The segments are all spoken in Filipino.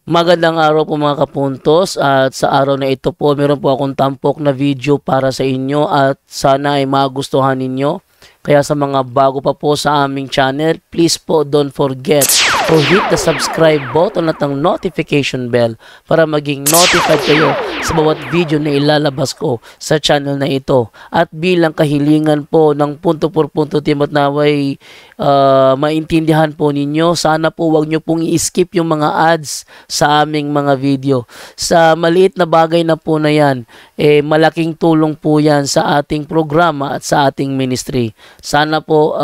Magandang araw po mga kapuntos, at sa araw na ito po meron po akong tampok na video para sa inyo at sana ay magustuhan ninyo. Kaya sa mga bago pa po sa aming channel, please po don't forget to hit the subscribe button at ang notification bell para maging notified kayo sa bawat video na ilalabas ko sa channel na ito. At bilang kahilingan po ng punto por punto team at naway maintindihan po ninyo, sana po wag nyo pong i-skip yung mga ads sa aming mga video. Sa maliit na bagay na po na yan, malaking tulong po yan sa ating programa at sa ating ministry. Sana po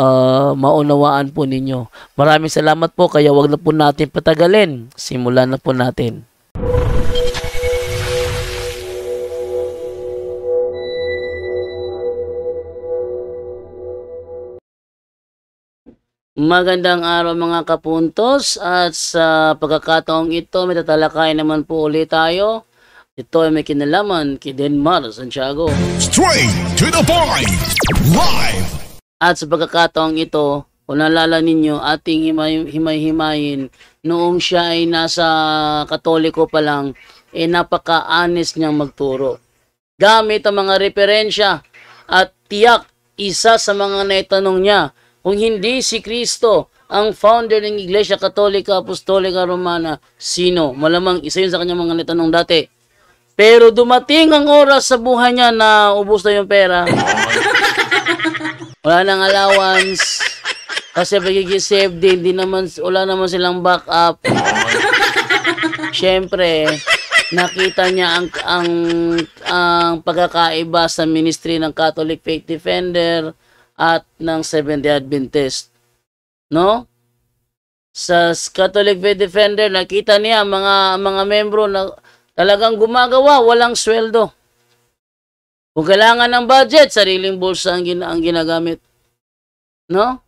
maunawaan po ninyo. Maraming salamat po, kaya wag na po natin patagalin. Simulan na po natin. Magandang araw mga kapuntos, at sa pagkakataong ito may tatalakayin naman po ulit tayo. Ito ay may kinalaman kay Denmar Santiago. Straight to the point, live! At sa pagkakataong ito, kung naalala ninyo, ating himay-himayin noong siya ay nasa Katoliko pa lang, napaka-honest niyang magturo. Gamit ang mga referensya at tiyak, isa sa mga naitanong niya, kung hindi si Kristo ang founder ng Iglesia Katolika Apostolika Romana, sino? Malamang isa yun sa kanyang mga naitanong dati. Pero dumating ang oras sa buhay niya na ubos na yung pera. Wala nang allowance. Kasi pagiging save din, wala naman silang backup. Siyempre, nakita niya ang pagkakaiba sa ministry ng Catholic Faith Defender at ng Seventh-day Adventist. No? Sa Catholic Faith Defender, nakita niya mga membro na talagang gumagawa, walang sweldo. Kung kailangan ng budget, sariling bulsa ang ginagamit. No?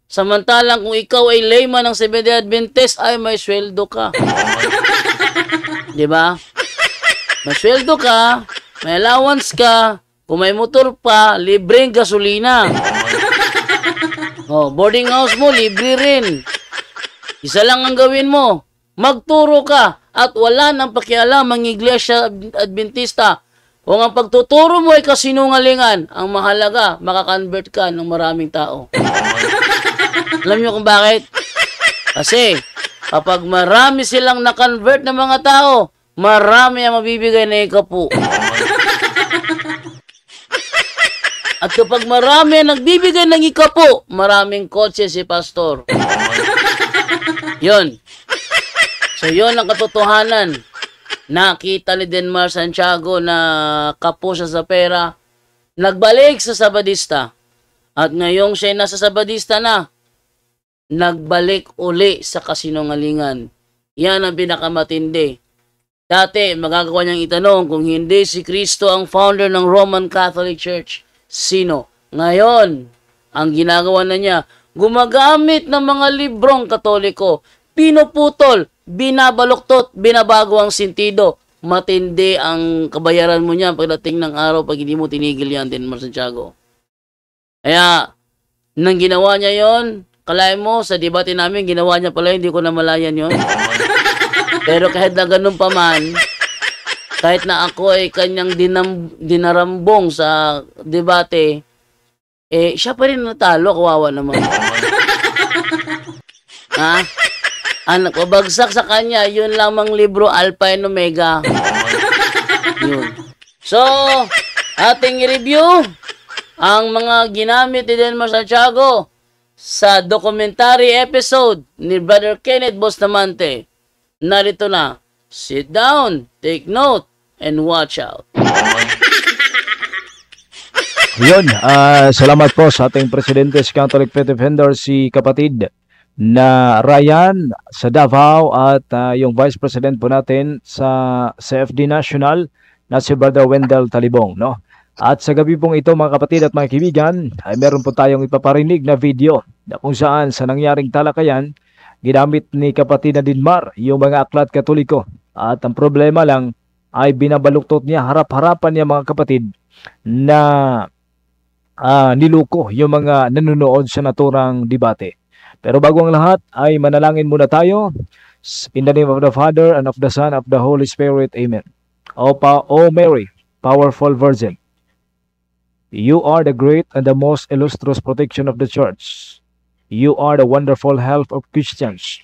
Samantalang kung ikaw ay layman ng Seventh-day Adventist, ay may sweldo ka. Di ba? May sweldo ka, may allowance ka, kung may motor pa, libreng gasolina. Boarding house mo, libre rin. Isa lang ang gawin mo, magturo ka at wala nang pakialam ang Iglesia Adventista. Kung ang pagtuturo mo ay kasinungalingan, ang mahalaga, makakonvert ka ng maraming tao. Alam niyo kung bakit? Kasi kapag marami silang na-convert ng mga tao, marami ang mabibigay na ikapu. At kapag marami ang nagbibigay ng ikapu, maraming kotse si pastor. Yun. So yun ang katotohanan. Nakita ni Denmar Santiago na kapo siya sa pera. Nagbalik sa Sabadista. At ngayong siya nasa Sabadista na, nagbalik uli sa kasinungalingan. Yan ang pinakamatindi. Dati, magagawa niyang itanong, kung hindi si Kristo ang founder ng Roman Catholic Church, sino? Ngayon, ang ginagawa na niya, gumagamit ng mga librong Katoliko, pinuputol, binabaluktot, binabago ang sentido. Matindi ang kabayaran mo niya pagdating ng araw pag hindi mo tinigil yan, Denmar Santiago. Kaya, nang ginawa niya yon, kalahin mo, sa debate namin, ginawa niya pala, hindi ko namalayan yon. Pero kahit na ganun pa man, kahit na ako ay kanyang dinarambong sa debate, siya pa rin natalo, kawawa naman. Ha? Ang nakabagsak sa kanya, yun lamang libro, Alpha and Omega. Yun. So, ating i-review ang mga ginamit ni Denmar Santiago sa documentary episode ni Brother Kenneth Bustamante. Narito na. Sit down, take note, and watch out. Yun, salamat po sa ating Presidente sa Catholic Faith Defender, si kapatid na Ryan sa Davao, at yung Vice President po natin sa CFD National na si Brother Wendell Talibong, no? At sa gabi pong ito mga kapatid at mga kaibigan, ay meron po tayong ipaparinig na video na kung saan sa nangyaring talakayan, ginamit ni kapatid na Denmar yung mga aklat Katoliko. At ang problema lang ay binabaluktot niya, harap-harapan niya mga kapatid, na niluko yung mga nanonood sa naturang debate. Pero bago ang lahat ay manalangin muna tayo. In the name of the Father, and of the Son, and of the Holy Spirit. Amen. O Mary, powerful Virgin, you are the great and the most illustrious protection of the Church. You are the wonderful help of Christians.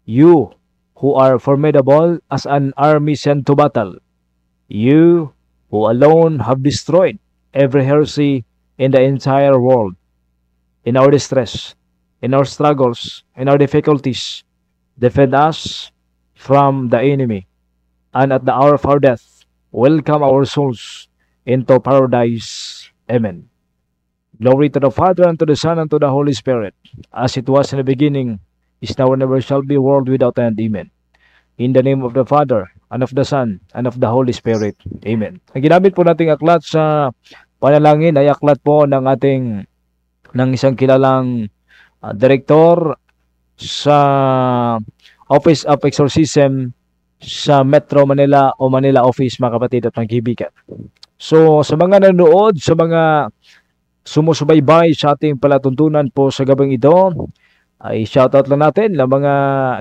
You who are formidable as an army sent to battle. You who alone have destroyed every heresy in the entire world. In our distress, in our struggles, in our difficulties, defend us from the enemy. And at the hour of our death, welcome our souls into paradise. Amen. Glory to the Father, and to the Son, and to the Holy Spirit, as it was in the beginning, is now, and ever shall be, world without end. Amen. In the name of the Father, and of the Son, and of the Holy Spirit. Amen. Ang ginamit po nating aklat sa panalangin ay aklat po ng isang kilalang direktor sa Office of Exorcism sa Metro Manila o Manila Office, mga kapatid at mga kaibigan. So, sa mga nanonood, sa mga sumusubaybay sa ating palatuntunan po sa gabing ito, ay shoutout lang natin ng mga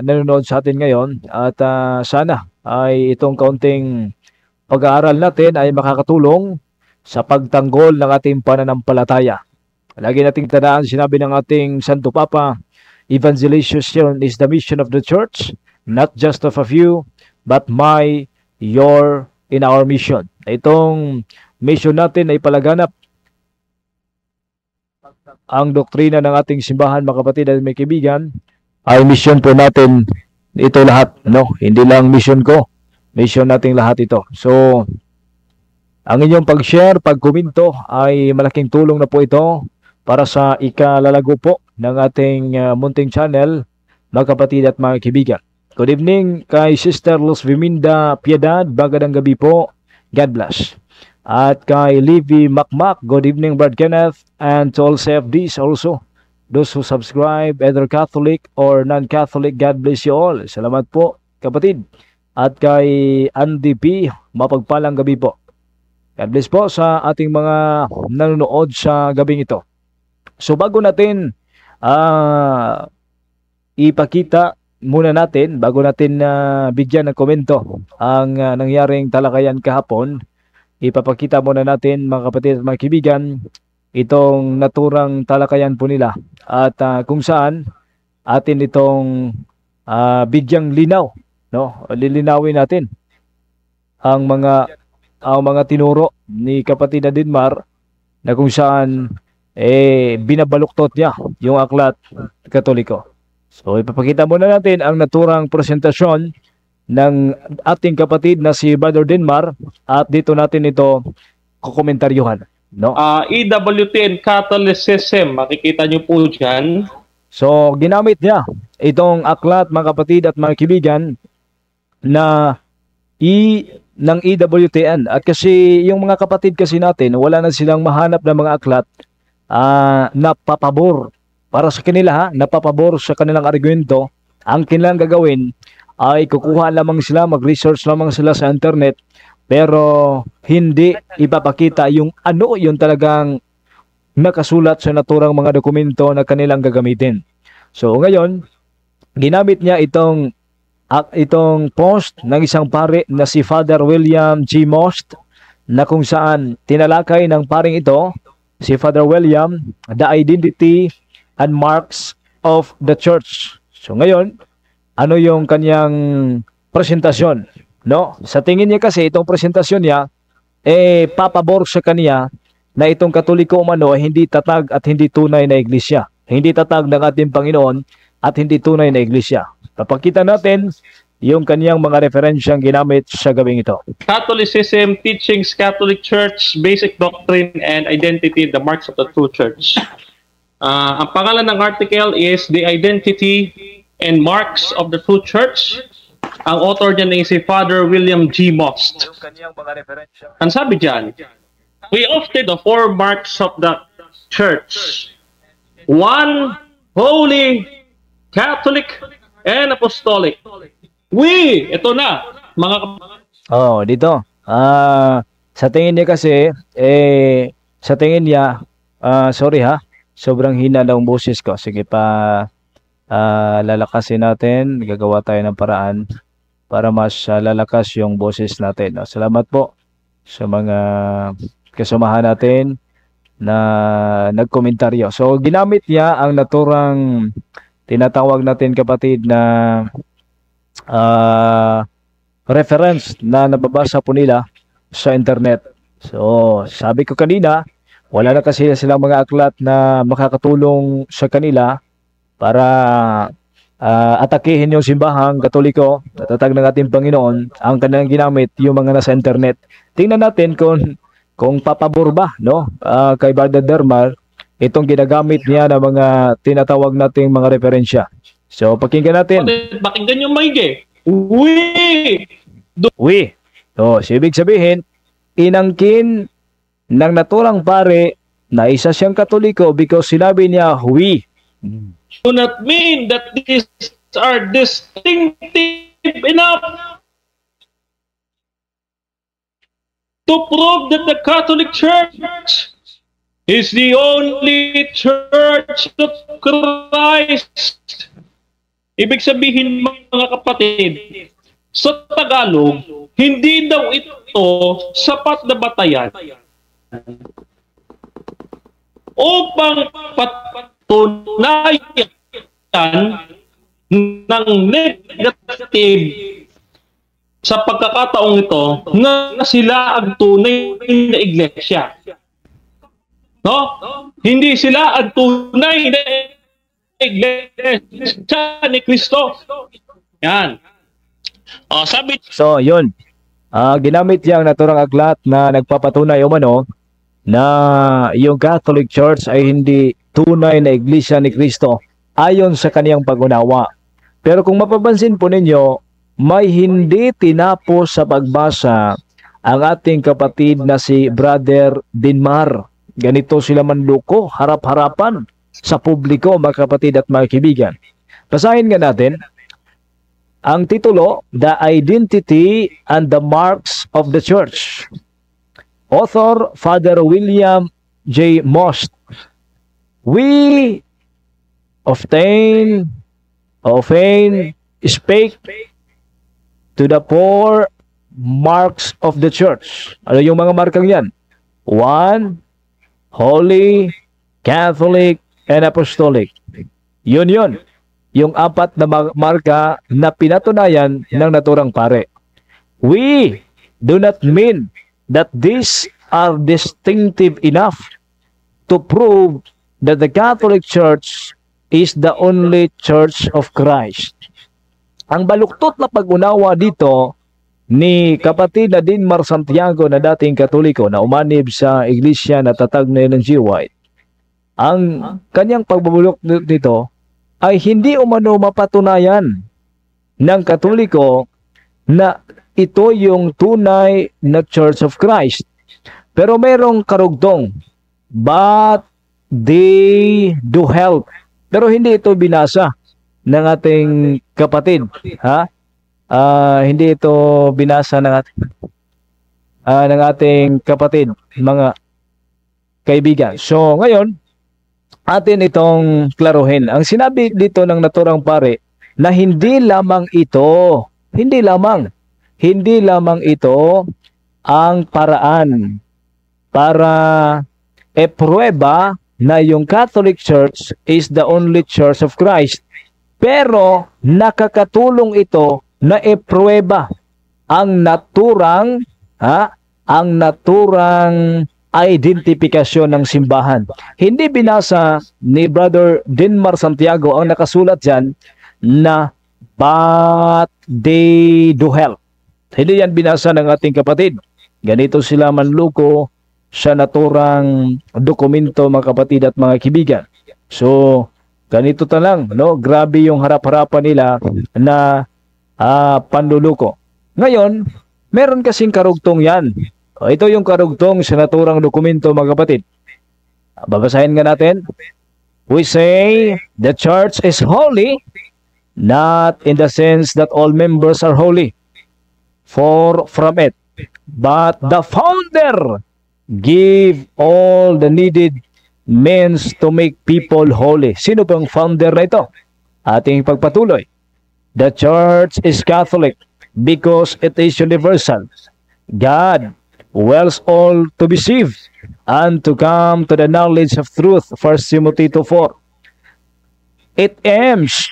nanonood sa atin ngayon, at sana ay itong kaunting pag-aaral natin ay makakatulong sa pagtanggol ng ating pananampalataya. Lagi nating tandaan, sinabi ng ating Santo Papa, evangelization is the mission of the Church, not just of a few, but your, in our mission. Itong mission natin ay palaganap ang doktrina ng ating simbahan, mga kapatid at may kaibigan, ay mission po natin ito lahat, no? Hindi lang mission ko, mission nating lahat ito. So, ang inyong pag-share, pag-komento ay malaking tulong na po ito para sa ikalalago po ng ating munting channel, mga kapatid at mga kaibigan. Good evening kay Sister Luz Viminda Piedad, magandang gabi po. God bless. At kay Livy Macmac, good evening Brad Kenneth, and to all CFDs also, those who subscribe, either Catholic or non-Catholic, God bless you all. Salamat po, kapatid. At kay Andy P, mapagpalang gabi po. God bless po sa ating mga nanonood sa gabing ito. So bago natin ipakita muna natin, bago natin bigyan ng komento ang nangyaring talakayan kahapon, ipapakita muna natin, mga kapatid at mga kaibigan, itong naturang talakayan po nila at kung saan atin itong bigyang linaw, no? Lilinawin natin ang mga tinuro ni kapatid na Dinmar, na kung saan binabaluktot niya yung aklat Katoliko. So ipapakita muna natin ang naturang presentasyon ng ating kapatid na si Brother Dinmar, at dito natin ito kukomentaryuhan, no? EWTN Catholicism, makikita nyo po dyan. So ginamit niya itong aklat, mga kapatid at mga kaibigan, na ng EWTN, at kasi yung mga kapatid kasi natin, wala na silang mahanap ng mga aklat na papabor para sa kanila, napapabor sa kanilang argumento. Ang kanilang gagawin ay kukuha lamang sila, mag-research lamang sila sa internet, pero hindi ipapakita yung yung talagang nakasulat sa naturang mga dokumento na kanilang gagamitin. So ngayon, ginamit niya itong post ng isang pare na si Father William G. Most, na kung saan tinalakay ng paring ito, si Father William, the identity and marks of the Church. So ngayon, ano yung kanyang presentasyon, no? Sa tingin niya kasi, itong presentasyon niya papabor sa kanya na itong Katoliko umano ay hindi tatag at hindi tunay na iglesia. Hindi tatag ng ating Panginoon at hindi tunay na iglesia. Papakita natin yung kanyang mga referensyang ginamit sa gabing ito. Catholicism, Teachings, Catholic Church, Basic Doctrine and Identity, the Marks of the True Church. Ang pangalan ng article is The Identity and Marks of the True Church. Ang author dyan ay si Father William G. Most. Ang sabi dyan, we often the four marks of the Church. One, holy, Catholic, and Apostolic. Ito na, mga dito. Sa tingin niya kasi, sa tingin niya, sorry ha, sobrang hina ng boses ko. Sige pa, lalakasin natin, gagawa tayo ng paraan para mas lalakas yung boses natin. No? Salamat po sa mga kasamahan natin na nagkomentaryo. So, ginamit niya ang naturang tinatawag natin kapatid na reference na nababasa po nila sa internet. So, sabi ko kanina, wala na kasi silang mga aklat na makakatulong sa kanila para atakihin yung simbahang Katoliko, natatag ng ating Panginoon. Ang kanilang ginamit yung mga nasa internet. Tingnan natin kung papabor ba, no? Kay Brother Dermar, itong ginagamit niya ng mga tinatawag nating mga referensya. So, pakinggan natin. Pakinggan yung maigi. Uwi! Uwi. So, ibig sabihin, inangkin ng naturang pare na isa siyang Katoliko because sinabi niya, we. Do not mean that these are distinctive enough to prove that the Catholic Church is the only Church of Christ. Ibig sabihin, mga kapatid, sa Tagalog, hindi daw ito sapat na batayan upang patunayan ng negative sa pagkakataong ito na sila ang tunay na iglesia. No? Hindi sila ang tunay na iglesia ni Kristo. Yan. Sabi. So, yun. Ginamit niya ang naturang aklat na nagpapatunay umano na yung Catholic Church ay hindi tunay na iglesia ni Kristo ayon sa kaniyang pag-unawa. Pero kung mapapansin po ninyo, may hindi tinapos sa pagbasa ang ating kapatid na si Brother Dinmar. Ganito sila manluko, harap-harapan sa publiko, mga kapatid at mga kaibigan. Basahin nga natin ang titulo, The Identity and the Marks of the Church. Author, Father William J. Most. We often speak to the four marks of the church. Ano yung mga markang yan? 1, Holy, Catholic, and Apostolic. Yun. Yung apat na marka na pinatunayan ng naturang pare. We do not mean that these are distinctive enough to prove that the Catholic Church is the only Church of Christ. Ang baluktot na pag-unawa dito ni kapatid na Dinmar Santiago na dating Katoliko na umanib sa iglesia na tatag na ng G. White, ang kanyang pagbubulok dito ay hindi umano mapatunayan ng Katoliko na ito yung tunay na Church of Christ. Pero merong karugtong, but they do help. Pero hindi ito binasa ng ating kapatid. Hindi ito binasa ng ating kapatid, mga kaibigan. So ngayon, atin itong klaruhin. Ang sinabi dito ng naturang pare na hindi lamang ito ang paraan para eprueba na yung Catholic Church is the only Church of Christ. Pero nakakatulong ito na eprueba ang naturang identifikasyon ng simbahan. Hindi binasa ni Brother Dinmar Santiago ang nakasulat dyan na but they do help. Hindi yan binasa ng ating kapatid. Ganito sila manluko sa naturang dokumento, mga kapatid at mga kibigan. So, ganito lang, no? Grabe yung harap-harapan nila na panluluko. Ngayon, meron kasing karugtong yan. Ito yung karugtong sa naturang dokumento, mga kapatid. Babasahin nga natin. We say the church is holy, not in the sense that all members are holy, for from it, but the founder give all the needed means to make people holy. Sino pang founder na ito? Ating pagpatuloy. The church is Catholic because it is universal. God wills all to be saved and to come to the knowledge of truth. 1 Timothy 2:4. It aims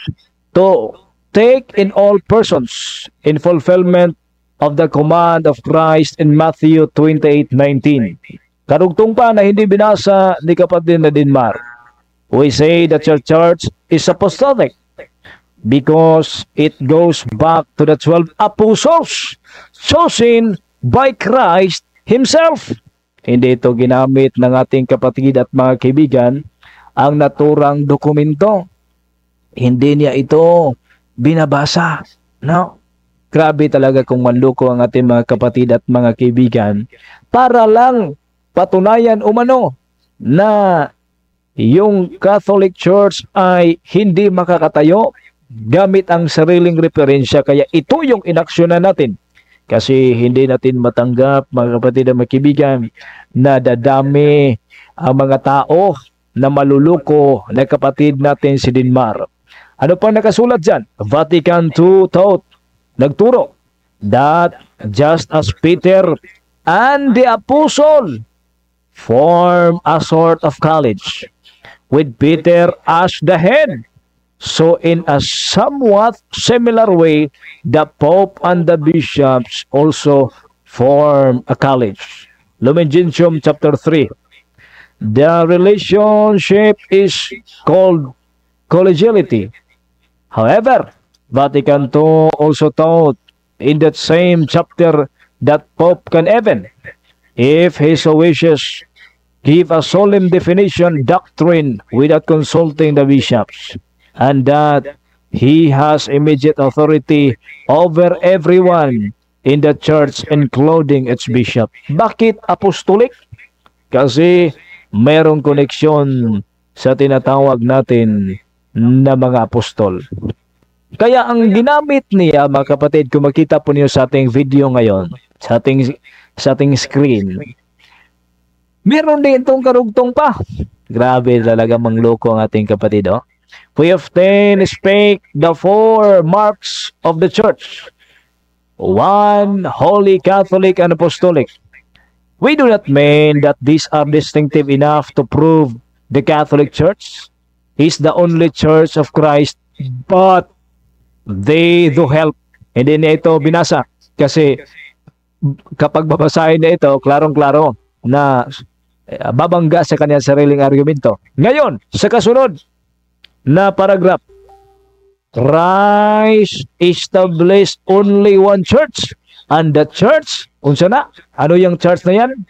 to take in all persons in fulfillment of the command of Christ in Matthew 28:19. Karugtong pa na hindi binasa ni kapatid na Dinmar. We say that your church is apostolic because it goes back to the 12 apostles chosen by Christ Himself. Hindi ito ginamit ng ating kapatid at mga kaibigan ang naturang dokumento. Hindi niya ito binabasa. No? Grabe talaga kung manluko ang ating mga kapatid at mga kaibigan para lang patunayan umano na yung Catholic Church ay hindi makakatayo gamit ang sariling referensya. Kaya ito yung inaksyonan natin. Kasi hindi natin matanggap, mga kapatid at mga kaibigan, na dadami ang mga tao na maluluko na kapatid natin si Dinmar. Ano pang nakasulat dyan? Vatican II taught, nagturo, that just as Peter and the apostle form a sort of college, with Peter as the head, so in a somewhat similar way, the Pope and the bishops also form a college. Lumen Gentium chapter 3. The relationship is called collegiality. However, Vatican II also taught in that same chapter that Pope can even, if he so wishes, give a solemn definition doctrine without consulting the bishops, and that he has immediate authority over everyone in the church, including its bishop. Bakit apostolic? Kasi mayroong koneksyon sa tinatawag natin na mga apostol. Kaya ang ginamit niya, mga kapatid, kung makita po niyo sa ating video ngayon, sa ating screen, meron din itong karugtong pa. Grabe talaga mangloko ang ating kapatid. Oh. We often speak the four marks of the church. One, holy, Catholic, and apostolic. We do not mean that these are distinctive enough to prove the Catholic Church is the only church of Christ, but they do help. Hindi na ito binasa. Kasi kapag babasahin na ito, klarong-klaro na babangga sa kanyang sariling argumento. Ngayon, sa kasunod na paragraph, Christ established only one church, and the church, unsa na? Ano yung church na yan?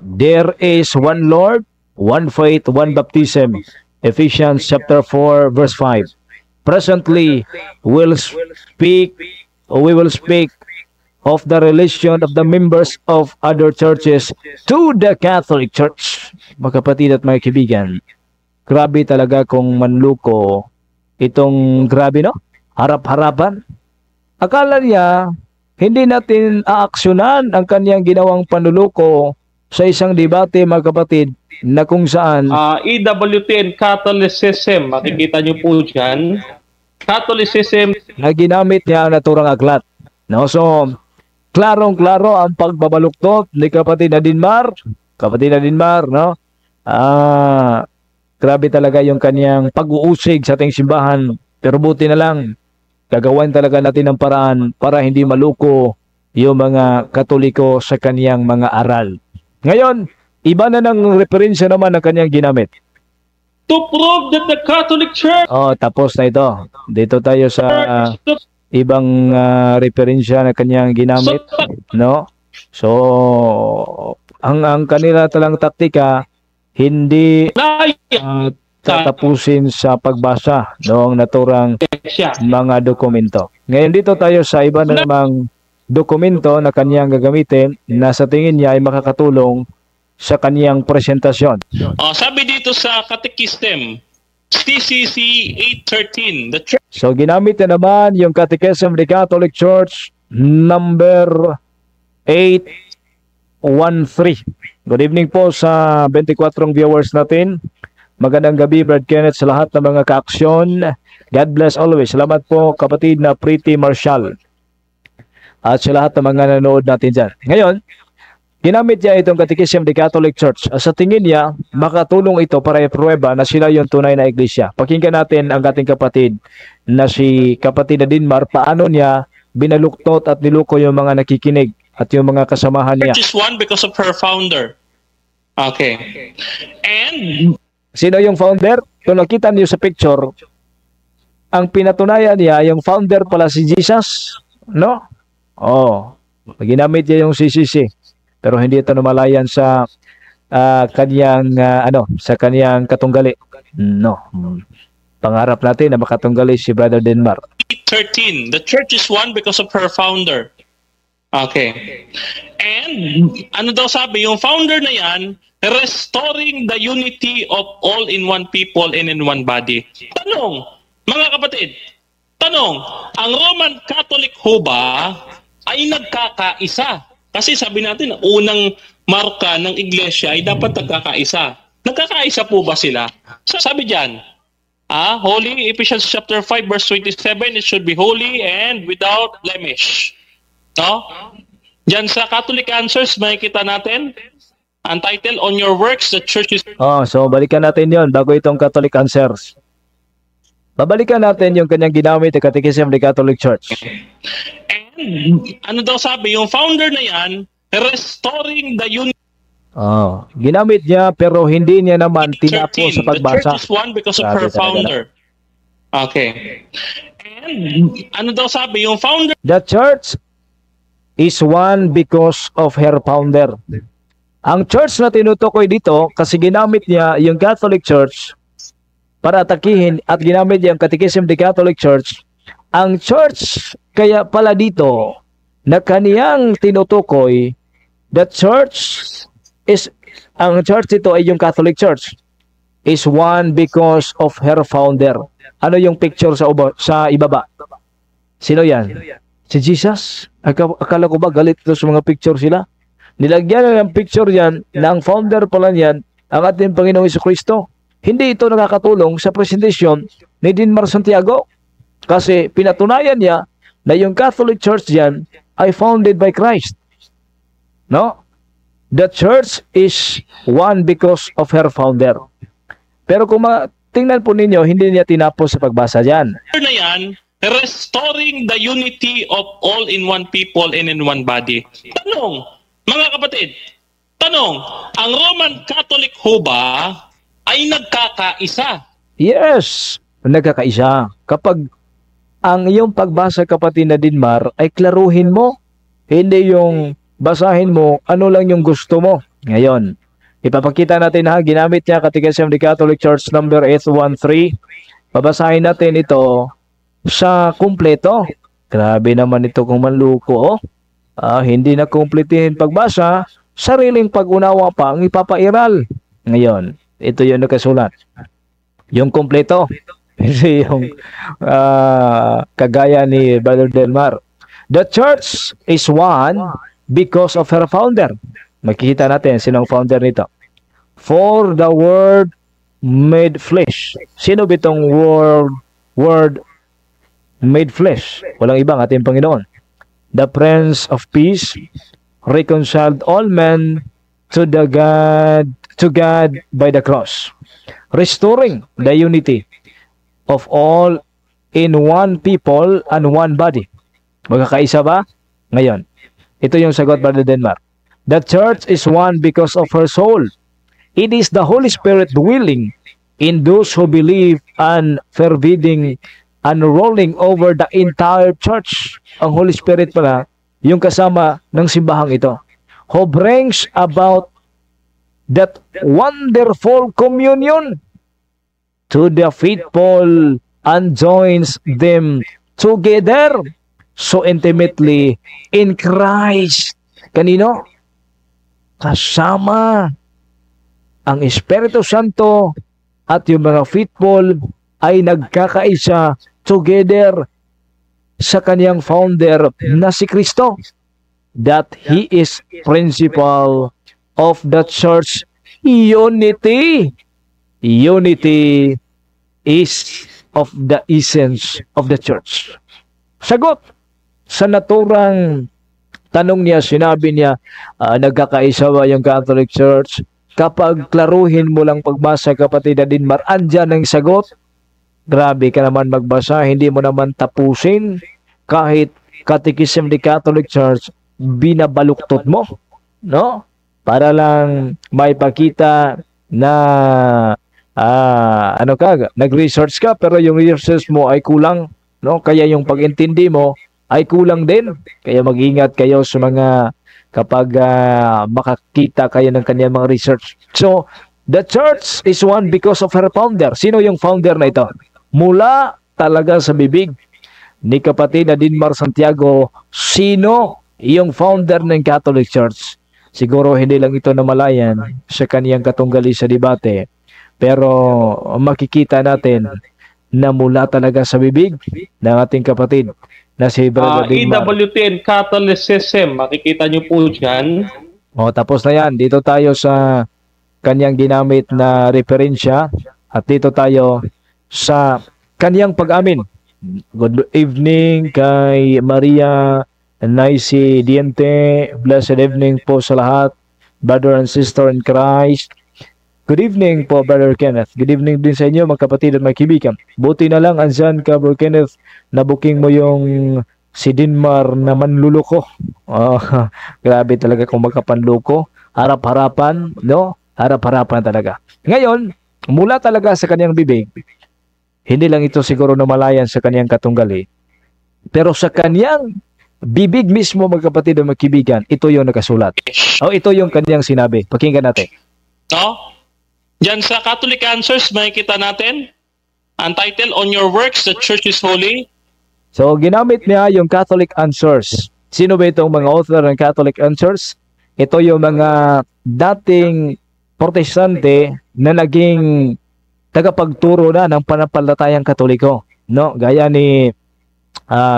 There is one Lord, one faith, one baptism. Ephesians chapter 4 verse 5. Presently, we will speak of the relation of the members of other churches to the Catholic Church. Mga kapatid at mga kaibigan, grabe talaga kung manluko itong grabe, no? Harap-harapan. Akala niya, hindi natin aaksyonan ang kanyang ginawang panluluko sa isang debate, mga kapatid, na kung saan EWTN Catholicism, makikita nyo po dyan. Catholicism na ginamit niya ang naturang aklat. No? So, klarong-klaro ang pagbabaluktot ni kapatid na Dinmar. Kapatid na Dinmar, no? Grabe talaga yung kanyang pag-uusig sa ating simbahan. Pero buti na lang, gagawin talaga natin ang paraan para hindi maluko yung mga Katoliko sa kanyang mga aral. Ngayon, iba na ng referensya naman na kanyang ginamit. to prove that the Catholic Church Tapos na ito. Dito tayo sa ibang referensya na kanyang ginamit, no? So, ang kanila talang taktika, hindi tatapusin sa pagbasa noong naturang mga dokumento. Ngayon dito tayo sa iba na namang dokumento na kanyang gagamitin na sa tingin niya ay makakatulong sa kanyang presentasyon. Sabi dito sa Catechism, CCC 813, the church. So ginamit na naman yung Catechism of the Catholic Church number 813. Good evening po sa 24 viewers natin. Magandang gabi, Brad Kenneth, sa lahat ng mga kaaksyon God bless always. Salamat po kapatid na Pretty Marshall. At sa lahat ng mga nanonood natin dyan. Ngayon, ginamit niya itong Catechism of the Catholic Church. Sa tingin niya, makatulong ito para ipruweba na sila yung tunay na iglesia. Pakinggan natin ang ating kapatid na si kapatid na Dinmar, paano niya binaluktot at niluko yung mga nakikinig at yung mga kasamahan niya. Church is one because of her founder. Okay. And Sino yung founder? Kung nakita niyo sa picture, ang pinatunayan niya, yung founder pala si Jesus. No? Oh, ginamit niya yung CCC. Pero hindi ito namalayan sa kanyang sa kanyang katunggali. No. Pangarap natin na makatunggali si Brother Denmar. 13, the church is one because of her founder. Okay. And ano daw sabi, yung founder na yan, restoring the unity of all in one people and in one body. Tanong, mga kapatid, tanong, ang Roman Catholic ho ba ay nagkakaisa? Kasi sabi natin, unang marka ng iglesia ay dapat nagkakaisa. Nagkakaisa po ba sila? Sabi dyan, holy, Ephesians chapter 5 verse 27, it should be holy and without blemish. No? Diyan sa Catholic Answers, makikita natin ang title, On Your Works, the Church is... Oh, so balikan natin yon bago itong Catholic Answers. Babalikan natin yung kanyang ginamit na Catechism of the Catholic Church. And ano daw sabi, yung founder na yan, restoring the unity. Oh, ginamit niya pero hindi niya naman tinapo sa 13, pagbasa. the church is one because of Grabe her talaga. founder. Okay. And ano daw sabi, yung founder The church is one because of her founder. Ang church na tinutukoy dito, kasi ginamit niya yung Catholic Church para atakihin at ginamit niya ang Catechism of the Catholic Church. Ang church kaya pala dito na kaniyang tinutukoy, the church is, ang church dito ay yung Catholic Church, is one because of her founder. Ano yung picture sa ibaba? Sino yan? Si Jesus? Akala ko ba galit ito sa mga picture sila? Nilagyan ng picture yan na ang founder pala niyan ang ating Panginoong Jesucristo. Hindi ito nakakatulong sa presentasyon ni Dinmar Santiago kasi pinatunayan niya na yung Catholic Church yan ay founded by Christ. No? The church is one because of her founder. Pero kung tingnan po ninyo, hindi niya tinapos sa pagbasa dyan. na yan, restoring the unity of all in one people and in one body. Tanong, mga kapatid, tanong, ang Roman Catholic ho ba ay nagkakaisa? Yes, nagkakaisa. Kapag ang iyong pagbasa, kapatid na Dinmar, ay klaruhin mo, hindi yung basahin mo, ano lang yung gusto mo. Ngayon, ipapakita natin ginamit niya Catechism of the Catholic Church number 813. Babasahin natin ito sa kumpleto. Grabe naman ito kung manluko. Hindi na kumpletihin pagbasa, sariling pag-unawa pa ang ipapairal. Ngayon, ito yung nakasulat. Yung kumpleto. Hindi yung kagaya ni Brother Delmar. The church is one because of her founder. Makikita natin sinong founder nito. For the word made flesh. Sino bitong word made flesh? Walang ibang ating Panginoon. The Prince of Peace reconciled all men to God by the cross, restoring the unity of all in one people and one body. Magkakaisa ba? Ngayon, ito yung sagot, Brother Denmar. The church is one because of her soul. It is the Holy Spirit dwelling in those who believe and pervading and rolling over the entire church. Ang Holy Spirit pala, yung kasama ng simbahang ito, who brings about that wonderful communion to the faithful and joins them together so intimately in Christ. Kanino? Kasama ang Espiritu Santo at yung mga faithful ay nagkakaisa together sa kanyang founder na si Kristo, that He is principal of the church unity. Unity is of the essence of the church? Sagot, sa naturang tanong niya, sinabi niya, nagkakaisa ba yung Catholic Church? Kapag klaruhin mo lang pagbasa, kapatid na Dinmar, andyan ang sagot. Grabe ka naman magbasa, hindi mo naman tapusin. Kahit Catechism ni Catholic Church, binabaluktot mo, no? Para lang may pakita na nag-research ka, pero yung research mo ay kulang, no? Kaya yung pag-intindi mo ay kulang din. Kaya mag-ingat kayo sa mga kapag makakita kayo ng kanyang mga research. So, the church is one because of her founder. Sino yung founder na ito? Mula talaga sa bibig ni kapatid na Dinmar Santiago, sino yung founder ng Catholic Church? Siguro hindi lang ito namalayan sa kaniyang katunggali sa debate, pero makikita natin na mula talaga sa bibig ng ating kapatid na si Brother Dinmar. EWTN Catholicism, makikita nyo po dyan. O, tapos na yan. Dito tayo sa kanyang ginamit na referensya at dito tayo sa kanyang pag-amin. Good evening kay Maria Naisi Diente. Blessed evening po sa lahat, brother and sister in Christ. Good evening po, Brother Kenneth. Good evening din sa inyo, mga kapatid at mga kaibigan. Buti na lang, andyan ka, Brother Kenneth, na booking mo yung si Dinmar na manluloko. Grabe talaga kung magkapanloko. Harap-harapan, no? Harap-harapan talaga. Ngayon, mula talaga sa kanyang bibig, hindi lang ito siguro namalayan sa kanyang katunggali, pero sa kanyang bibig mismo, mga kapatid at mga kaibigan, ito yung nakasulat. O, ito yung kanyang sinabi. Pakinggan natin. No? Diyan sa Catholic Answers, makikita natin ang title, On Your Works, the Church is Holy. So, ginamit niya yung Catholic Answers. Sino ba itong mga author ng Catholic Answers? Ito yung mga dating protestante na naging tagapagturo na ng panampalatayang Katoliko. No? Gaya ni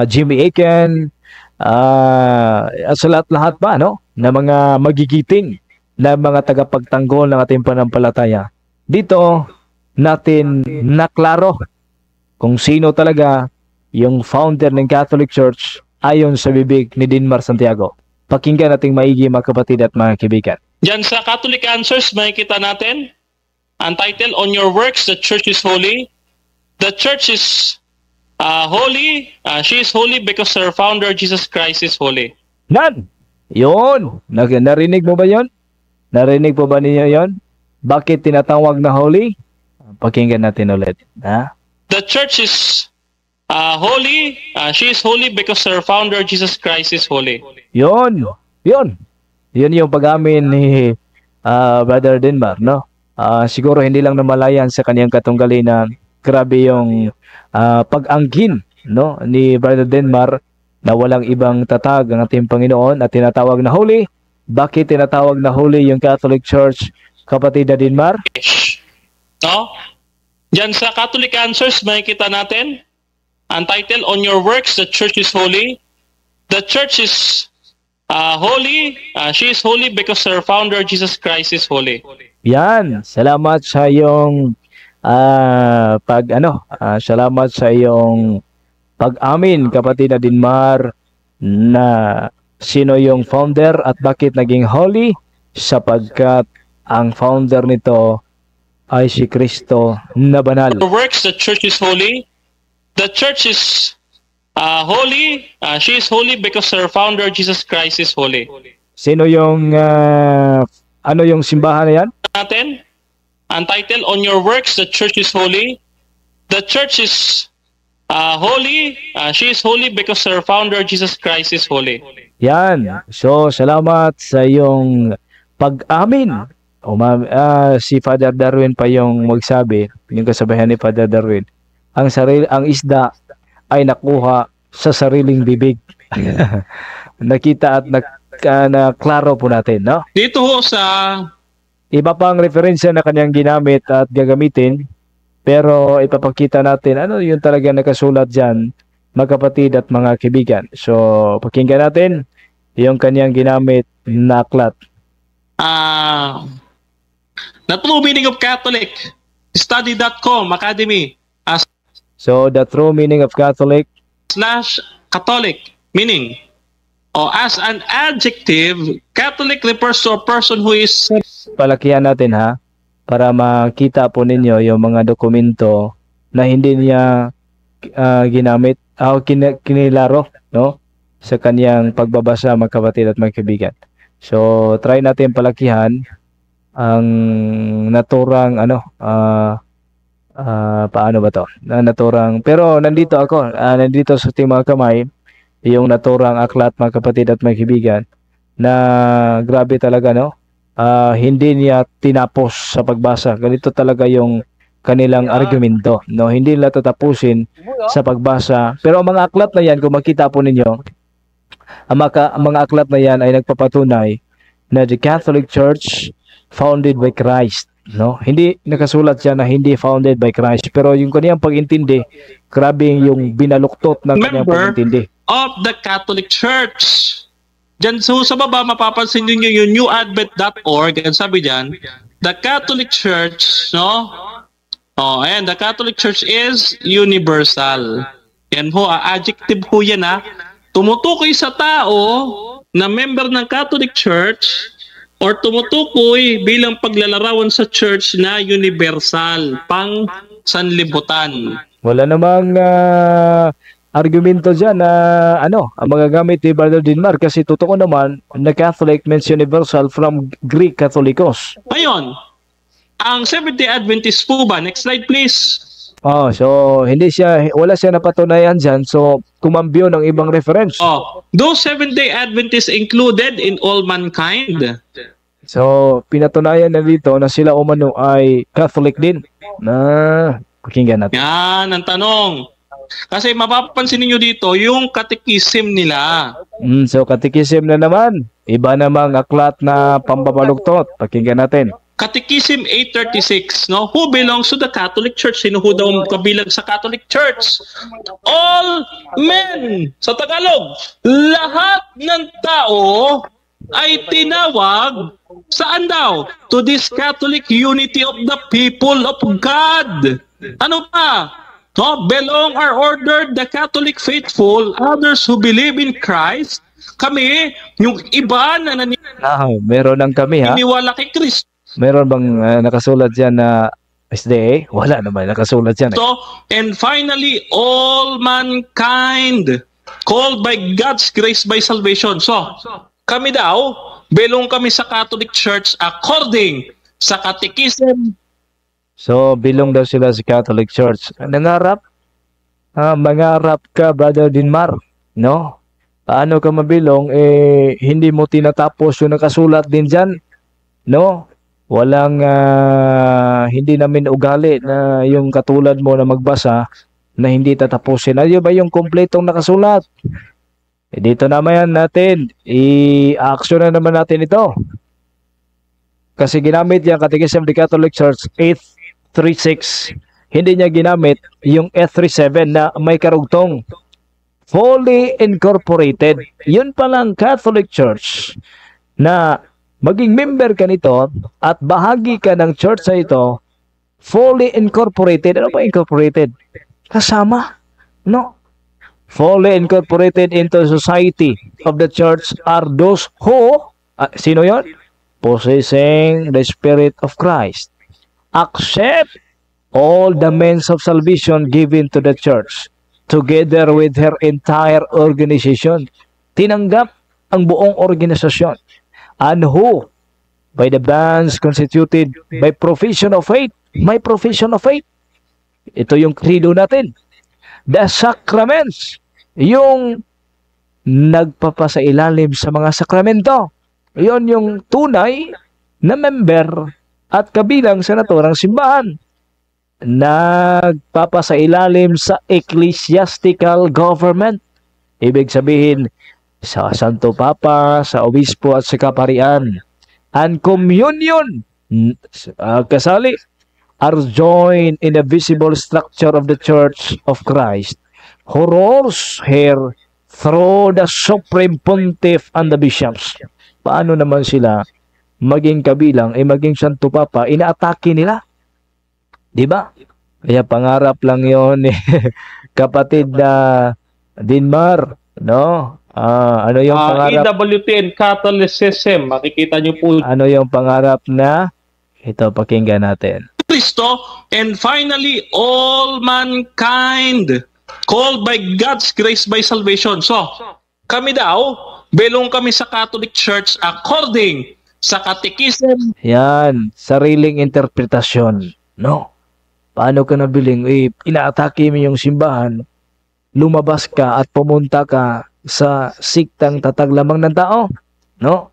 Jimmy Akin, sa lahat-lahat pa, no? Na mga magigiting na mga tagapagtanggol ng ating panampalataya. Dito natin naklaro kung sino talaga yung founder ng Catholic Church ayon sa bibig ni Dinmar Santiago. Pakinggan nating maigi, mga kapatid at mga kaibigan. Diyan sa Catholic Answers, makikita natin ang title, On Your Works, the Church is Holy. The Church is holy. She is holy because her founder, Jesus Christ, is holy. Nan! Yun! Narinig mo ba yon? Narinig po ba ninyo yon? Bakit tinatawag na holy? Pakinggan natin ulit. Ha? The church is holy. She is holy because her founder, Jesus Christ, is holy. Yun! Yun! Yun yung pag-amin ni Brother Dinmar, no? Siguro hindi lang namalayan sa kaniyang katunggali na grabe yung pag-angkin, no, ni Brother Dinmar na walang ibang tatag ang ating Panginoon at tinatawag na holy. Bakit tinatawag na holy yung Catholic Church, kapatid na Dinmar? No? Diyan sa Catholic Answers, makikita natin ang title, On Your Works, the Church is Holy. The Church is holy. She is holy because her founder, Jesus Christ, is holy. Yan. Salamat sa iyong salamat sa iyong pag-amin, kapatid na Dinmar, na sino yung founder at bakit naging holy, sapagkat ang founder nito ay si Kristo na banal. The works, the church is holy. The church is holy. She is holy because her founder, Jesus Christ, is holy. Sino yung yung simbahan na yan? Natin ang title, On Your Works, the Church is Holy. The church is holy. She is holy because her founder, Jesus Christ, is holy. Yan. So, salamat sa iyong pag-amin. Si Father Darwin pa yung magsabi, yung kasabayan ni Father Darwin, ang isda ay nakuha sa sariling bibig. Nakita at naklaro po natin, no? Dito ho sa iba pang referensya na kanyang ginamit at gagamitin, pero ipapakita natin ano yung talaga nakasulat dyan, mga kapatid at mga kaibigan. So, pakinggan natin yung kanyang ginamit na aklat. The True Meaning of Catholic, study.com, Academy. So, the true meaning of Catholic, slash Catholic, meaning, as an adjective, Catholic refers to a person who is palakihan natin ha, para makita po ninyo yung mga dokumento na hindi niya ginamit o kinilaro, no? Sa kanyang pagbabasa, mga kapatid at mga kaibigan. So, try natin palakihan ang naturang paano ba to? Naturang, pero nandito ako, nandito sa ating mga kamay, yung naturang aklat, mga kapatid at mga kaibigan, na grabe talaga, no? Hindi niya tinapos sa pagbasa. Ganito talaga yung kanilang argumento, no? Hindi nila tatapusin sa pagbasa. Pero ang mga aklat na yan, kung makita po ninyo, ang mga aklat na yan ay nagpapatunay na the Catholic Church founded by Christ, no? Hindi nakasulat siya na hindi founded by Christ, pero yung kaniyang pag-intindi, grabe yung binaluktot ng kaniyang pag-intindi of the Catholic Church. Diyan sa baba, mapapansin nyo yung newadvent.org, and sabi diyan, the Catholic Church, no? Ayan, the Catholic Church is universal. Yan ho, adjective ho yan ha. Tumutukoy sa tao na member ng Catholic Church or tumutukoy bilang paglalarawan sa church na universal, pang sanlibutan. Wala namang argumento dyan na ang magagamit ni Brother Dinmar, kasi totoo naman na Catholic means universal from Greek Catholicos. Ngayon, ang Seventh-day Adventist po ba? Next slide please. So wala siya napatunayan dyan, so kumambyo ng ibang reference. Those Seventh-day Adventists included in all mankind. So pinatunayan na dito na sila umano ay Catholic din. Pakinggan natin. Yan ang tanong. Kasi mapapansin niyo dito yung catechism nila. So catechism na naman, iba namang aklat na pambabaluktot. Pakinggan natin. Catechism 836, no? Who belongs to the Catholic Church? Sino ho daw kabilang sa Catholic Church? All men. Sa Tagalog, lahat ng tao ay tinawag saan daw? To this Catholic unity of the people of God. Ano pa? No, belong or ordered the Catholic faithful, others who believe in Christ. Kami, yung iba na meron ng kami ha. Iniwala kay Kristo. Meron bang nakasulat dyan na SDA? Wala naman nakasulat dyan. So, and finally, all mankind called by God's grace by salvation. So, kami daw, belong kami sa Catholic Church according sa Catechism. So, belong daw sila sa Catholic Church. Mangarap ka, Brother Dinmar, no? Paano ka mabilong, hindi mo tinatapos yung nakasulat din dyan, no? Walang, hindi namin ugali na yung katulad mo na magbasa na hindi tatapusin. Ayun ba yung kompletong nakasulat? Dito naman natin, i-action na naman natin ito. Kasi ginamit yung Catechism of the Catholic Church 836. Hindi niya ginamit yung 837 na may karugtong. Fully incorporated. Yun palang Catholic Church na maging member ka nito at bahagi ka ng church sa ito, fully incorporated. Ano ba incorporated? Kasama. No. Fully incorporated into society of the church are those who, sino yon? Possessing the Spirit of Christ. Accept all the means of salvation given to the church, together with her entire organization. Tinanggap ang buong organisasyon. And who, by the bands constituted by profession of faith, may profession of faith. Ito yung credo natin. The sacraments, yung nagpapasailalim sa mga sakramento. Yon yung tunay na member at kabilang sa naturang simbahan. Nagpapasailalim sa ecclesiastical government. Ibig sabihin, sa Santo Papa, sa Obispo at sa Kaparian. And communion, kasali, are joined in the visible structure of the Church of Christ, who rules here through the Supreme Pontiff and the bishops. Paano naman sila maging kabilang, maging Santo Papa, inaatake nila? Diba? Kaya pangarap lang yon ni kapatid na Dinmar, no? Ano yung pangarap? EWT and Catholicism, makikita nyo po. Ano yung pangarap na? Ito, pakinggan natin. Kristo, and finally, all mankind called by God's grace by salvation. So, kami daw, belong kami sa Catholic Church according sa Catechism. Yan, sariling interpretasyon, no? Paano ka nabiling? Inaatake mo yung simbahan, lumabas ka at pumunta ka sa siktang tatag lamang ng tao, no?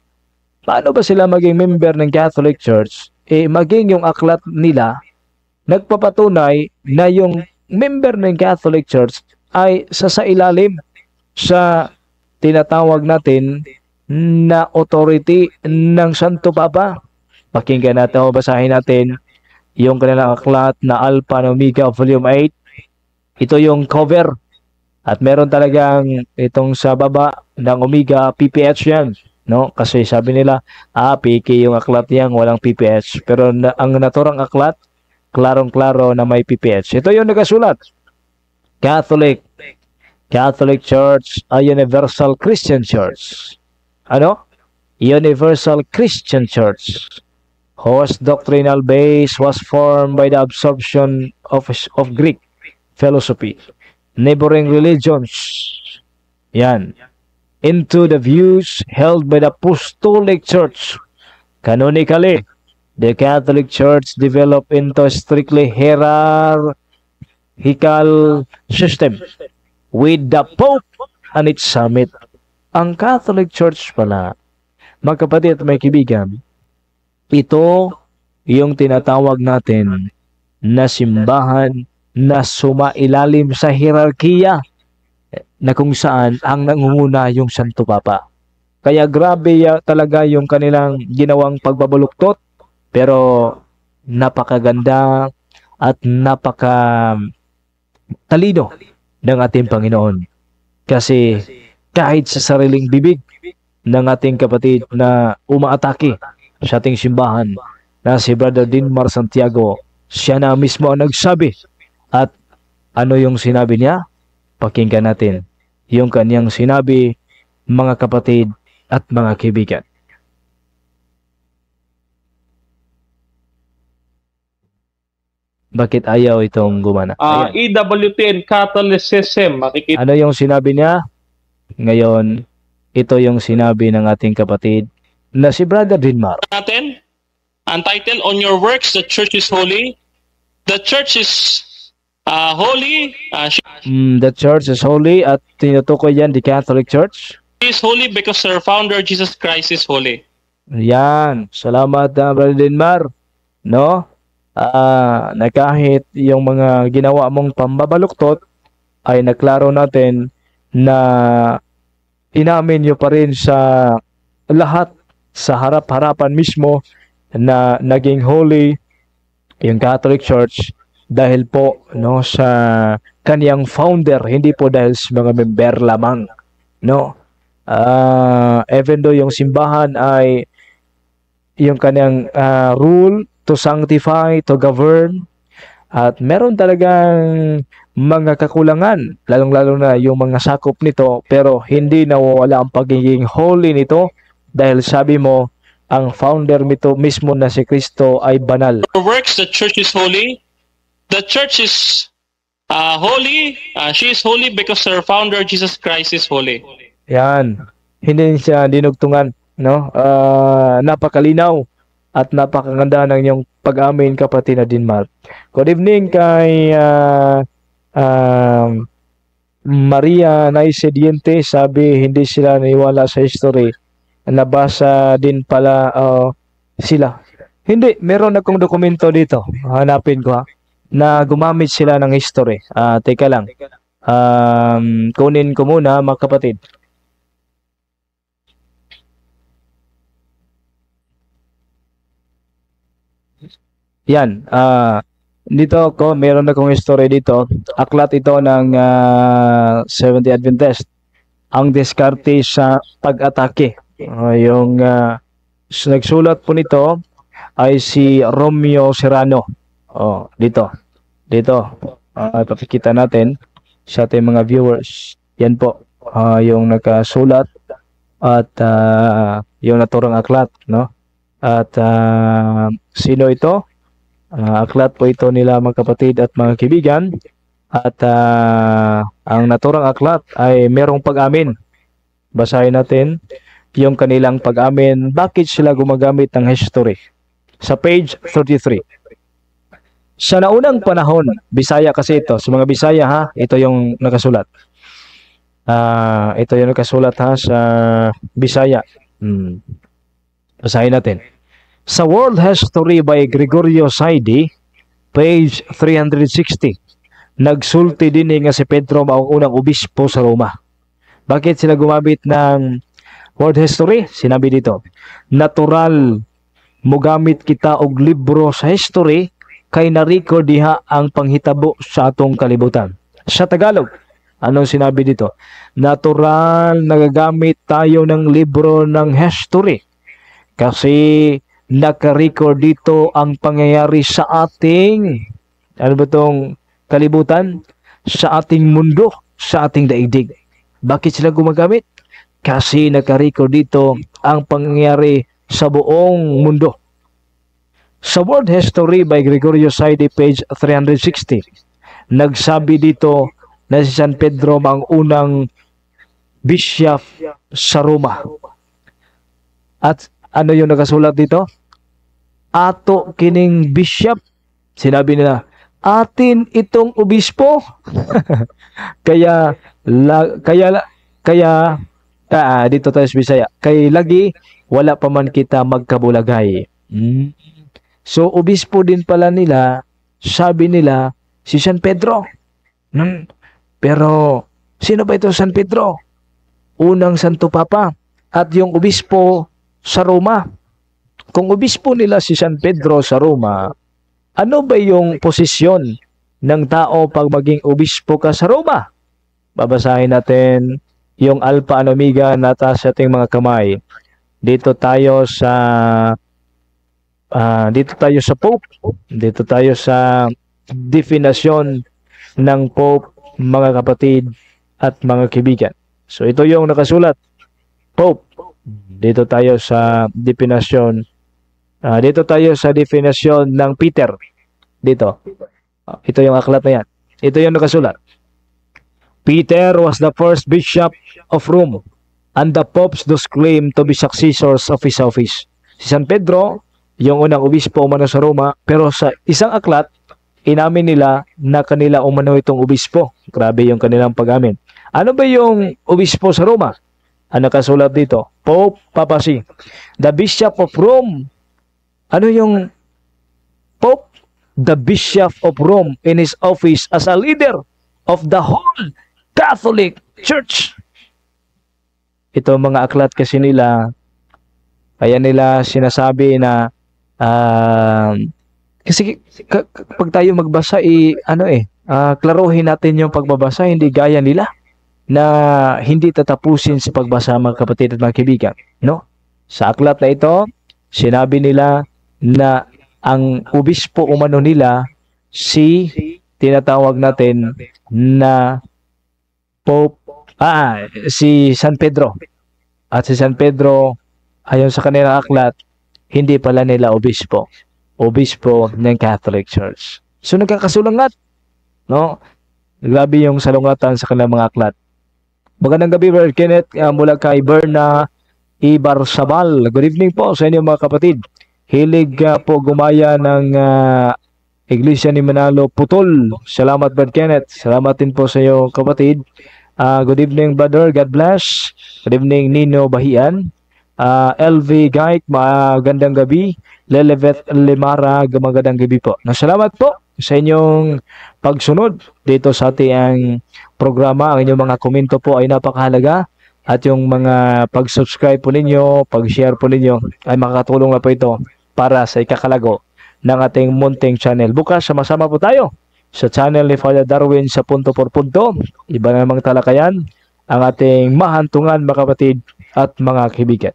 Paano ba sila maging member ng Catholic Church? Maging yung aklat nila nagpapatunay na yung member ng Catholic Church ay sa ilalim sa tinatawag natin na authority ng Santo Papa. Pakinggan natin o basahin natin yung kanilang aklat na Alpha and Omega Volume 8. Ito yung cover. At meron talagang itong sa baba ng Omega PPH yan. No? Kasi sabi nila, PK yung aklat yan, walang PPH. Pero ang naturang aklat, klarong-klaro na may PPH. Ito yung nakasulat. Catholic Church, a universal Christian church. Ano? Universal Christian Church, whose doctrinal base was formed by the absorption of Greek philosophy, neighboring religions, yan, into the views held by the Apostolic Church. Canonically, the Catholic Church developed into a strictly hierarchical system with the Pope and its summit. Ang Catholic Church pala, mga kapatid at may kaibigan, ito yung tinatawag natin na simbahan na sumailalim sa hierarkiya na kung saan ang nangunguna yung Santo Papa. Kaya grabe talaga yung kanilang ginawang pagbabaluktot, pero napakaganda at napakatalino ng ating Panginoon. Kasi kahit sa sariling bibig ng ating kapatid na umaatake sa ating simbahan na si Brother Dinmar Santiago, siya na mismo ang nagsabi. At ano yung sinabi niya? Pakinggan natin yung kanyang sinabi, mga kapatid at mga kaibigan. Bakit ayaw itong gumana? EWT and Catholicism, makikita. Ano yung sinabi niya? Ngayon, ito yung sinabi ng ating kapatid na si Brother Dinmar. Natin, ang title, On Your Works, the Church is Holy. The Church is holy. The Church is holy at tinutukoy yan the Catholic Church. She is holy because her founder, Jesus Christ, is holy. Yan. Salamat, Brother Dinmar. No? Na kahit yung mga ginawa mong pambabaluktot ay naklaro natin na inamin nyo pa rin sa lahat sa harap-harapan mismo na naging holy yung Catholic Church dahil po no sa kaniyang founder, hindi po dahil sa mga member lamang, no. Even though yung simbahan ay yung kaniyang rule to sanctify, to govern, at meron talagang mga kakulangan, lalong-lalo na yung mga sakop nito, pero hindi nawawala ang pagiging holy nito dahil sabi mo, ang founder nito mismo na si Kristo ay banal. Her works, the Church is holy. The Church is holy. She is holy because her founder, Jesus Christ, is holy. Yan. Hindi siya dinugtungan, no? Napakalinaw at napakaganda ng iyong pag-amin, kapatid na Dinmar. Good evening kay Maria Naisediente. Sabi, hindi sila naniwala sa history. Nabasa din pala sila. Hindi, meron akong dokumento dito. Hanapin ko, ha, na gumamit sila ng history. Teka lang. Kunin ko muna, mga kapatid. Yan. Dito ko, meron akong history dito. Aklat ito ng Seventh-day Adventist. Ang diskarte sa pag-atake. Yung nagsulat po nito ay si Romeo Serrano. Dito. Dito, ipapakita natin sa ating mga viewers. Yan po, yung nakasulat at yung naturang aklat, no? At sino ito? Aklat po ito nila mga kapatid at mga kaibigan. At ang naturang aklat ay merong pag-amin. Basahin natin yung kanilang pag-amin. Bakit sila gumagamit ng history? Sa page 33. Sa naunang panahon, Bisaya kasi ito. Sa mga Bisaya ha, ito yung nakasulat. Ito yung nakasulat ha sa Bisaya. Basahin natin. Sa World History by Gregorio Saidi, page 360, nagsulti din nga si Pedro maong unang obispo sa Roma. Bakit sila gumamit ng World History? Sinabi dito, natural mugamit kita og libro sa history kay na-record diha ang panghitabo sa atong kalibutan. Sa Tagalog, anong sinabi dito? Natural nagagamit tayo ng libro ng history kasi naka-record dito ang pangyayari sa ating kalibutan, sa ating mundo, sa ating daigdig. Bakit sila gumagamit? Kasi naka-record dito ang pangyayari sa buong mundo. Sa World History by Gregorio Saidi, page 360, nagsabi dito na si San Pedro ang unang bishop sa Roma. At ano yung nakasulat dito? Ato kining bishop. Sinabi nila, atin itong obispo. kaya dito tayo sa Bisaya. Kay lagi wala pa man kita magkabulagay. So obispo din pala nila, sabi nila si San Pedro. Pero sino ba ito San Pedro? Unang Santo Papa at yung obispo sa Roma. Kung obispo nila si San Pedro sa Roma, ano ba yung posisyon ng tao pag maging obispo ka sa Roma? Babasahin natin yung Alpha and Omega na sa ating mga kamay. Dito tayo sa Pope. Dito tayo sa definition ng Pope, mga kapatid at mga kaibigan. So ito yung nakasulat. Pope. Dito tayo sa definition. Dito tayo sa definition ng Peter. Dito. Ito yung aklat na yan. Ito yung nakasulat. Peter was the first bishop of Rome, and the popes thus claimed to be successors of his office. Si San Pedro, yung unang obispo umano sa Roma, pero sa isang aklat, inamin nila na kanila umano itong obispo. Grabe yung kanilang pag-amin. Ano ba yung obispo sa Roma? Ang nakasulat dito, Pope Papacy, the Bishop of Rome. Ano yung Pope? The Bishop of Rome in his office as a leader of the whole Catholic Church. Ito mga aklat kasi nila, kaya nila sinasabi na kasi pag tayo magbasa klaruhin natin yung pagbabasa, hindi gaya nila na hindi tatapusin sa pagbasa, mga kapatid at mga kaibigan, no? Sa aklat na ito, sinabi nila na ang obispo umano nila tinatawag natin na Pope, si San Pedro. At si San Pedro, ayon sa kanilang aklat, hindi pala nila obispo ng Catholic Church. So nagkakasulangat, no? Grabe yung salungatan sa kanilang mga aklat. Magandang gabi, Brother Kenneth, mula kay Berna Ibarsabal. Good evening po sa inyo mga kapatid. Hilig po gumaya ng Iglesia ni Manalo Putol. Salamat, Brother Kenneth. Salamat din po sa iyo, kapatid. Good evening, brother. God bless. Good evening, Nino Bahian. LV Gaik, magandang gabi. Lelevet Limara, magandang gabi po. Salamat po sa inyong pagsunod dito sa ating programa. Ang inyong mga komento po ay napakahalaga. At yung mga pag-subscribe po ninyo, pag-share po ninyo, ay makakatulong na po ito para sa ikakalago ng ating munting channel. Bukas, sama-sama po tayo sa channel ni Father Darwin sa punto por punto. Iba na namang talakayan ang ating mahantungan, mga kapatid at mga kaibigan.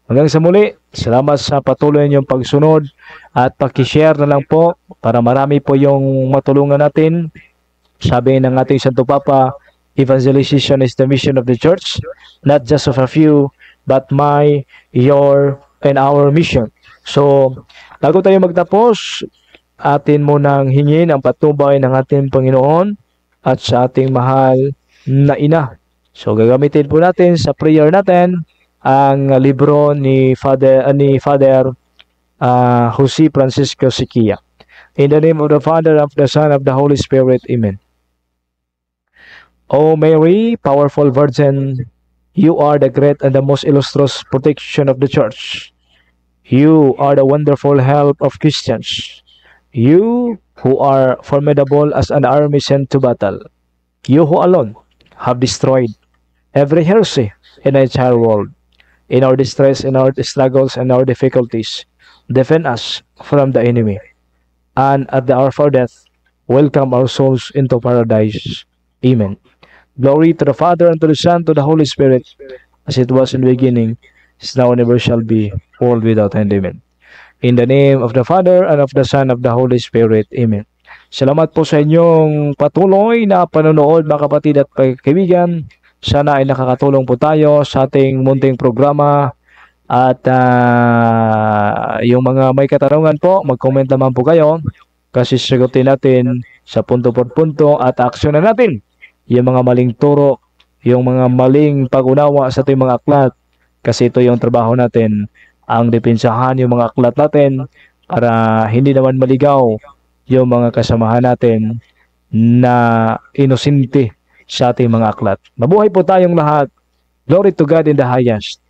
Hanggang sa muli, Salamat sa patuloy niyong pagsunod at pakishare na lang po para marami po yung matulungan natin. Sabi ng ating Santo Papa, evangelization is the mission of the church, not just of a few, but my, your, and our mission. So, bago tayo magtapos, atin munang hingin ang patnubay ng ating Panginoon at sa ating mahal na ina. So, gagamitin po natin sa prayer natin ang libro ni Father Jose Francisco Siquia. In the name of the Father, of the Son, of the Holy Spirit. Amen. O Mary, powerful Virgin, you are the great and the most illustrious protection of the Church. You are the wonderful help of Christians. You who are formidable as an army sent to battle. You who alone have destroyed every heresy in the entire world. In our distress, in our struggles, and our difficulties, defend us from the enemy. And at the hour of our death, welcome our souls into paradise. Amen. Glory to the Father, and to the Son, to the Holy Spirit, as it was in the beginning, is now, and ever shall be, world without end. Amen. In the name of the Father, and of the Son, of the Holy Spirit. Amen. Salamat po sa inyong patuloy na panonood, mga kapatid at kaibigan. Sana ay nakakatulong po tayo sa ating munting programa. At yung mga may katanungan po, mag-comment naman po kayo. Kasi sagutin natin sa punto por punto at aksyonan natin yung mga maling turo, yung mga maling pag-unawa sa ating mga aklat. Kasi ito yung trabaho natin, ang depensahan yung mga aklat natin para hindi naman maligaw yung mga kasamahan natin na inosente sa ating mga aklat. Mabuhay po tayong lahat. Glory to God in the highest.